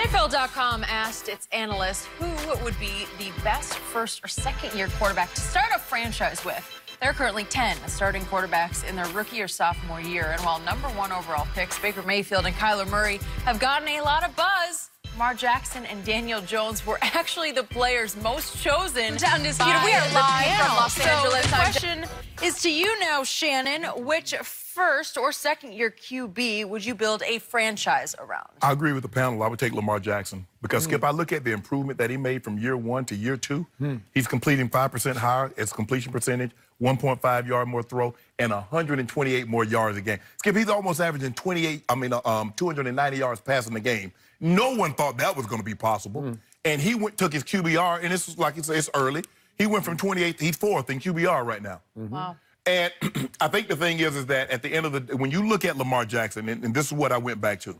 NFL.com asked its analysts who would be the best first or second-year quarterback to start a franchise with. There are currently 10 starting quarterbacks in their rookie or sophomore year. And while #1 overall picks Baker Mayfield and Kyler Murray have gotten a lot of buzz, Lamar Jackson and Daniel Jones were actually the players most chosen to Undisputed. We are live from Los Angeles. The question is to you now, Shannon. Which first or second-year QB would you build a franchise around? I agree with the panel. I would take Lamar Jackson because, Skip, I look at the improvement that he made from year 1 to year 2. He's completing 5% higher its completion percentage, 1.5 yard more throw, and 128 more yards a game. Skip, he's almost averaging 290 yards passing the game. No one thought that was going to be possible. And he took his QBR, and this was like it's early. He went from 28th, he's 4th in QBR right now. Wow. And I think the thing is that at the end of the day, when you look at Lamar Jackson, and this is what I went back to,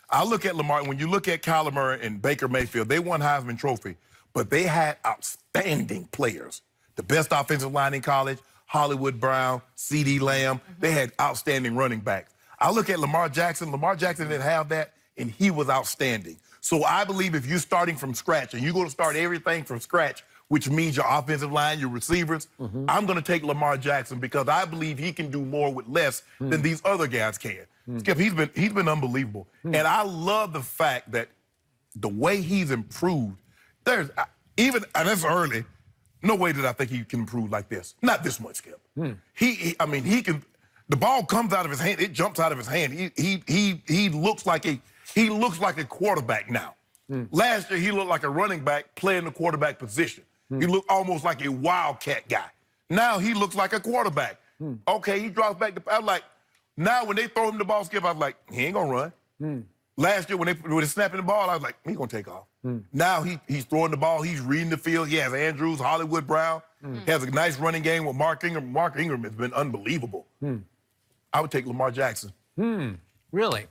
I look at Lamar, when you look at Kyler Murray and Baker Mayfield, they won Heisman Trophy, but they had outstanding players. The best offensive line in college, Hollywood Brown, C.D. Lamb, they had outstanding running backs. I look at Lamar Jackson didn't have that, and he was outstanding. So I believe if you're starting from scratch and you're going to start everything from scratch, which means your offensive line, your receivers, I'm going to take Lamar Jackson because I believe he can do more with less than these other guys can. Skip, he's been unbelievable. And I love the fact that the way he's improved, and it's early, no way that I think he can improve like this. Not this much, Skip. He can, the ball comes out of his hand, it jumps out of his hand. He looks like a quarterback now. Last year, he looked like a running back playing the quarterback position. He looked almost like a wildcat guy. Now he looks like a quarterback. Okay, he drops back. I'm like, now when they throw him the ball, Skip, I was like, he ain't gonna run. Last year when they snapping the ball, I was like, he's gonna take off. Now he's throwing the ball, he's reading the field. He has Andrews, Hollywood Brown. He has a nice running game with Mark Ingram. Mark Ingram has been unbelievable. I would take Lamar Jackson. Really?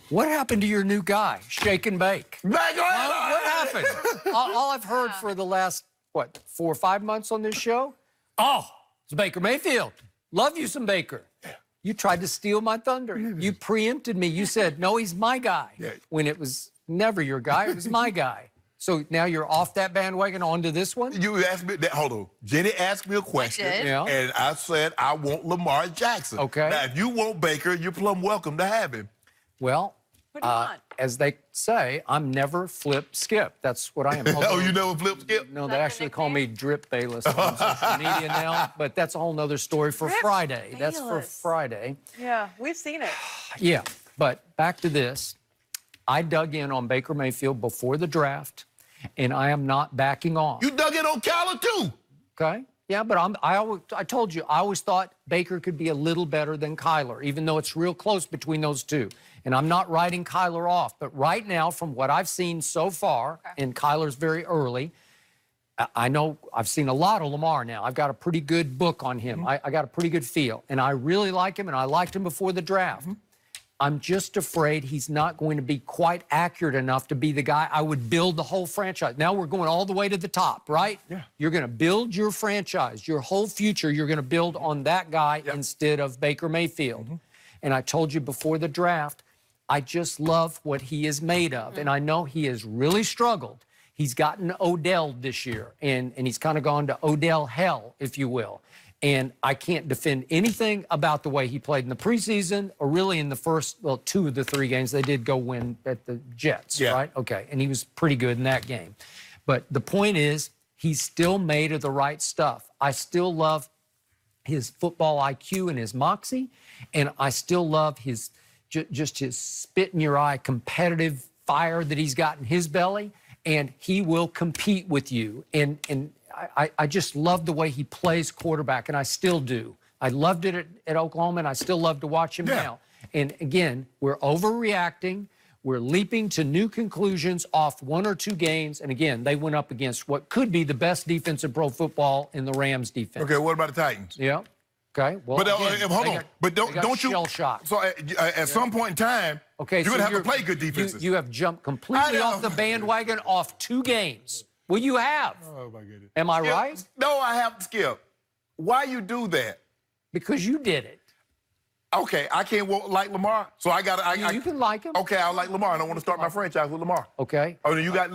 What happened to your new guy, Shake and Bake? What happened? all I've heard for the last, 4 or 5 months on this show? Oh, it's Baker Mayfield. Love you some Baker. You tried to steal my thunder. You preempted me. You said, no, he's my guy. When it was never your guy, it was my guy. So now you're off that bandwagon onto this one? You asked me that. Hold on. Jenny asked me a question, and I said I want Lamar Jackson. Okay. Now, if you want Baker, you're plumb welcome to have him. Well, as they say, I'm never flip skip. That's what I am. Oh, you never flip skip? No, they actually call me Drip Bayless on social media now, but that's a whole nother story for Friday. That's for Friday. Yeah, we've seen it. Yeah, but back to this. I dug in on Baker Mayfield before the draft, and I am not backing off. You dug in on Kyler, too. Okay. Yeah, but I told you, I always thought Baker could be a little better than Kyler, even though it's real close between those two. And I'm not writing Kyler off. But right now, from what I've seen so far, and Kyler's very early, I know I've seen a lot of Lamar now. I've got a pretty good book on him. I got a pretty good feel. And I really like him, and I liked him before the draft. I'm just afraid he's not going to be quite accurate enough to be the guy I would build the whole franchise. Now we're going all the way to the top, right? Yeah. You're going to build your franchise, your whole future, you're going to build on that guy instead of Baker Mayfield. And I told you before the draft, I just love what he is made of. And I know he has really struggled. He's gotten Odell this year, and he's kind of gone to Odell hell, if you will. And I can't defend anything about the way he played in the preseason or really in the first, 2 of the 3 games. They did go win at the Jets, right? Okay, and he was pretty good in that game. But the point is, he's still made of the right stuff. I still love his football IQ and his moxie, and I still love his just his spit-in-your-eye competitive fire that he's got in his belly, and he will compete with you. And I just love the way he plays quarterback, and I still do. I loved it at Oklahoma, and I still love to watch him now. And again, we're overreacting. We're leaping to new conclusions off 1 or 2 games. And again, they went up against what could be the best defense in pro football in the Rams defense. Okay, what about the Titans? Yeah. Okay. Well, but again, hold on. But don't you shell shock. So at some point in time, you're going to have to play good defenses. You have jumped completely off the bandwagon off 2 games. Well, you have. Oh, my goodness. Am I right? No, I have, Skip. Why you do that? Because you did it. Okay, I can't like Lamar, so I got to. You can like him. Okay, I like Lamar, and I want to start my franchise with Lamar. Okay. Oh, you got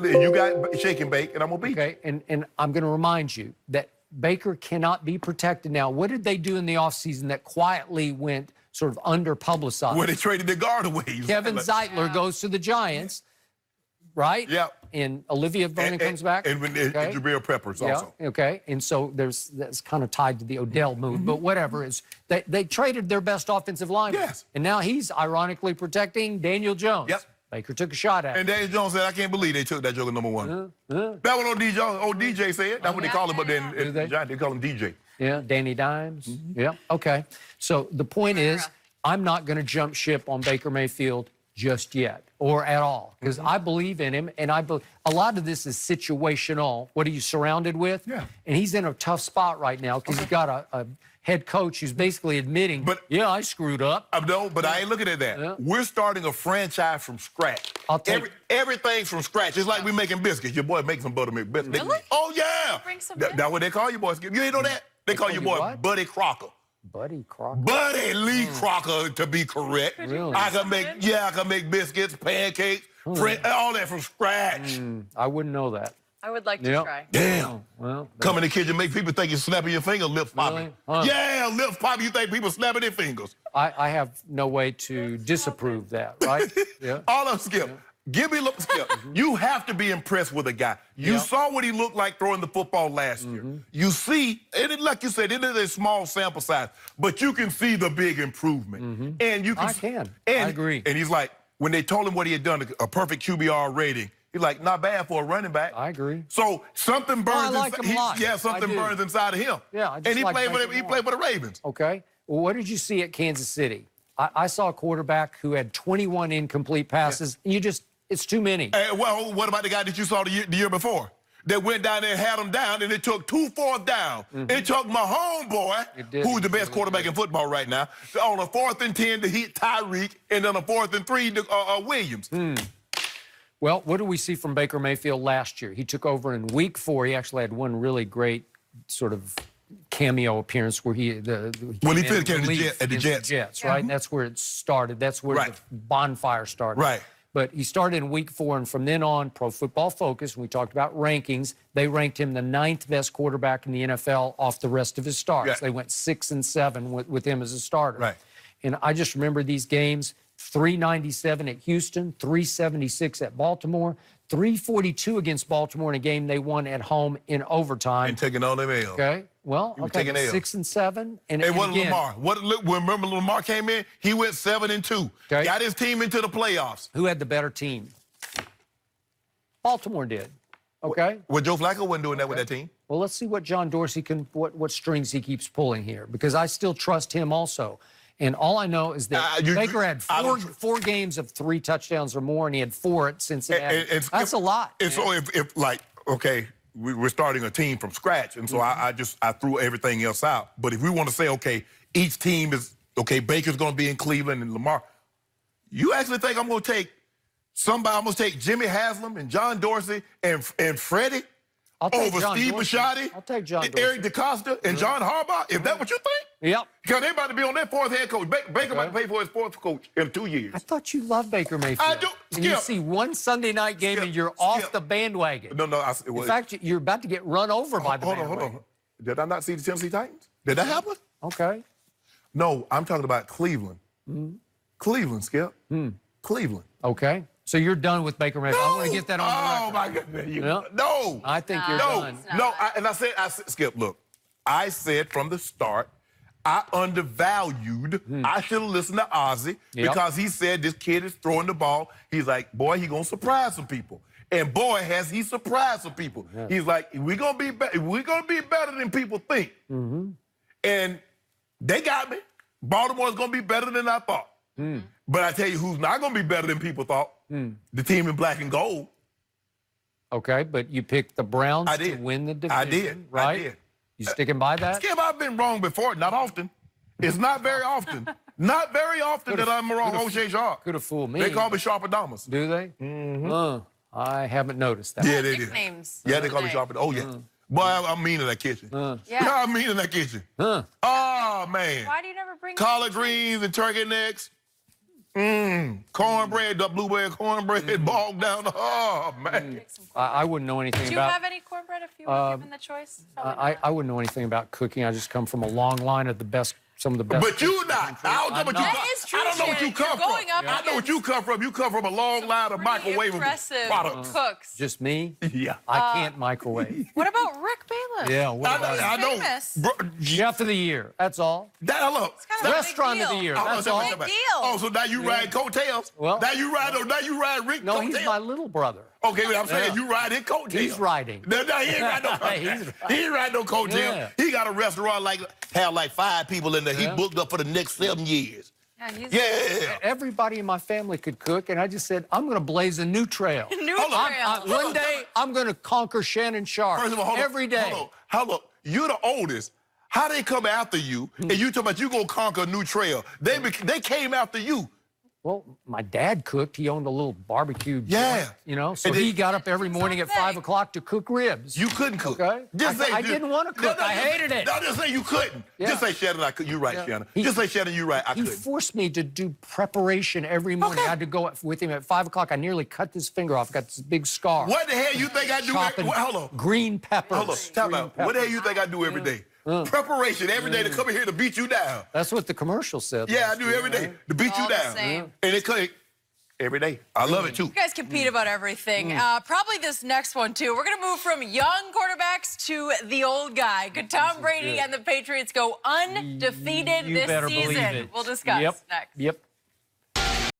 shake and bake, and I'm gonna beat you. Okay, and I'm going to remind you that Baker cannot be protected now. What did they do in the offseason that quietly went sort of under-publicized? Where they traded their guard away. Kevin Zeitler goes to the Giants, right? Yep. And Olivia Vernon comes back. And Jabril Peppers also. Okay. And so that's kind of tied to the Odell move, but whatever. They traded their best offensive lineman. Yes. And now he's ironically protecting Daniel Jones. Yep. Baker took a shot at him. And Daniel Jones said, I can't believe they took that joker number one. That what old DJ said. That's what they call him up there in the Giants. They call him DJ. Yeah, Danny Dimes. Yeah, okay. So the point is, I'm not going to jump ship on Baker Mayfield just yet or at all because I believe in him, and a lot of this is situational. What are you surrounded with? Yeah. And he's in a tough spot right now because he's got a head coach who's basically admitting, yeah, I screwed up. No, but I ain't looking at that. Yeah. We're starting a franchise from scratch. Everything's from scratch. It's like we're making biscuits. Your boy makes some buttermilk biscuits. Really? Oh, yeah. Bring some That's what they call you boys. You ain't know that? They call your boy what? Buddy Crocker. Buddy Crocker. Buddy Lee Crocker, to be correct. Really? I can make biscuits, pancakes, all that from scratch. I wouldn't know that. I would like to try. Damn. Well, come in the kitchen, make people think you're snapping your finger, lips popping. Really? Yeah, lips popping. You think people snapping their fingers. I have no way to disapprove that, right? Yeah. All of them, Skip. Give me a look, Skip. You have to be impressed with a guy. You saw what he looked like throwing the football last year. You see, and like you said, it is a small sample size, but you can see the big improvement. And you can. I agree. And he's like, when they told him what he had done, a perfect QBR rating, he's like, not bad for a running back. I agree. So something burns. I like him a lot. Yeah, something burns inside of him. Yeah, I just and he played for the Ravens. Okay. Well, what did you see at Kansas City? I saw a quarterback who had 21 incomplete passes. And it's too many. Well, what about the guy that you saw the year before? That went down there and had him down, and it took 2 fourths down. It took my homeboy, who's the best quarterback in football right now, on a 4th and 10 to hit Tyreek, and then a 4th and 3 to Williams. Well, what did we see from Baker Mayfield last year? He took over in week 4. He actually had one really great sort of cameo appearance where he fit at the Jets, right? And that's where it started. That's where the bonfire started. Right. But he started in week 4, and from then on, Pro Football Focus, when we talked about rankings, they ranked him the 9th best quarterback in the NFL off the rest of his starts. Yeah. They went 6 and 7 with him as a starter. Right. And I just remember these games, 397 at Houston, 376 at Baltimore, 342 against Baltimore in a game they won at home in overtime. And taking all them L's. Okay. Well, taking L's. 6 and 7. And what again, Lamar? Remember Lamar came in? He went 7 and 2. Okay. Got his team into the playoffs. Who had the better team? Baltimore did. Okay. Well, Joe Flacco wasn't doing that with that team. Well, let's see what John Dorsey what strings he keeps pulling here, because I still trust him also. And all I know is that Baker had 4 games of 3 touchdowns or more, and he had 4 at Cincinnati. That's a lot. And so if okay, we're starting a team from scratch, and so I threw everything else out. But if we want to say, okay, each team is, okay, Baker's going to be in Cleveland and Lamar, you actually think I'm going to take somebody, I'm going to take Jimmy Haslam and John Dorsey and Freddie over Steve Bisciotti, I'll take John Dorsey. Eric DeCosta, and John Harbaugh? Is that what you think? Yep. Because they're about to be on their 4th head coach. Baker might pay for his 4th coach in 2 years. I thought you loved Baker Mayfield. I do. And you see one Sunday night game and you're off the bandwagon. No. In fact, you're about to get run over by the bandwagon. Hold on. Did I not see the Tennessee Titans? Did that happen? Okay. No, I'm talking about Cleveland. Cleveland, Skip. Cleveland. Okay. So you're done with Baker Mayfield. I want to get that on the record. Oh, my goodness. No. I think you're done. No. I said, Skip, look, I said from the start, I undervalued. I should have listened to Ozzie because he said this kid is throwing the ball. He's like, boy, he's going to surprise some people. And boy, has he surprised some people. Yeah. He's like, we're going to be better than people think. And they got me. Baltimore's going to be better than I thought. But I tell you who's not going to be better than people thought. The team in black and gold. Okay, but you picked the Browns to win the division. I did. Right? I did. You sticking by that? Skip, I've been wrong before. Not often. It's not very often. Not very often that I'm wrong, O'Shea Sharp. Could have fooled me. They call me Sharpadamus. Do they? I haven't noticed that. Yeah, they do. Nicknames. Yeah, they call me Sharpadamus. Oh, yeah. Boy, I'm mean in that kitchen. Yeah, I'm mean in that kitchen. Oh, Oh, man. Why do you never bring Collard greens and turkey necks. Cornbread, the blueberry cornbread, bogged down. Oh, man. I wouldn't know anything Do you about... have any cornbread if you were given the choice? I wouldn't know anything about cooking. I just come from a long line of the best, some of the best. But you not. I don't know what you That come. is true, I don't know what you Shannon. come You're from. going up I know what you come from. You come from a long line of Pretty microwavable impressive products. cooks. Just me? Yeah. I can't microwave. What about Rick Bailiff? Yeah, what about I know. Famous. Bro, Chef of the year. That's all. look. kind of a Restaurant big of the deal. year. Oh, That's oh, all. Big deal. Oh, so now you ride coattails? Well- now you ride Rick No, coattails? he's my little brother. Okay, but I'm saying Yeah. you ride his coattails. He's riding. No, he ain't ride no coattails. He ain't ride no coattails. Yeah. He got a restaurant have like 5 people in there. He Yeah. booked up for the next 7 years. Yeah, he's Yeah. Everybody in my family could cook, and I just said, I'm going to blaze a new trail. New Hold on. trail. One day, I'm going to conquer Shannon Sharp. First of all, hold on. Every day. Hold on. You're the oldest. How they come after you, and you talking about you gonna conquer a new trail? They came after you. Well, my dad cooked. He owned a little barbecue Yeah. joint, you know, so And then- he got up every morning at 5 o'clock to cook ribs. You couldn't cook. Okay. I didn't want to cook. I hated it. No, just say you couldn't. Yeah. Just say, Shannon, I could. You're right, Yeah. Shannon. He- Just say, Shannon, you're right. I He couldn't. forced me to do preparation every morning. Okay. I had to go with him at 5 o'clock. I nearly cut this finger off. Got this big scar. What the hell you think I do? Chopping Hold on. green peppers. Hold on. Time out. What the hell you think I do every day? Preparation every day to come in here to beat you down. That's what the commercial said. Yeah, I last do year, every day right? to beat All you the down. same. And it could every day. I love it too. You guys compete about everything. Probably this next one, too. We're going to move from young quarterbacks to the old guy. Could Tom Brady and the Patriots go undefeated You this better believe season? it. We'll discuss Yep. next. Yep.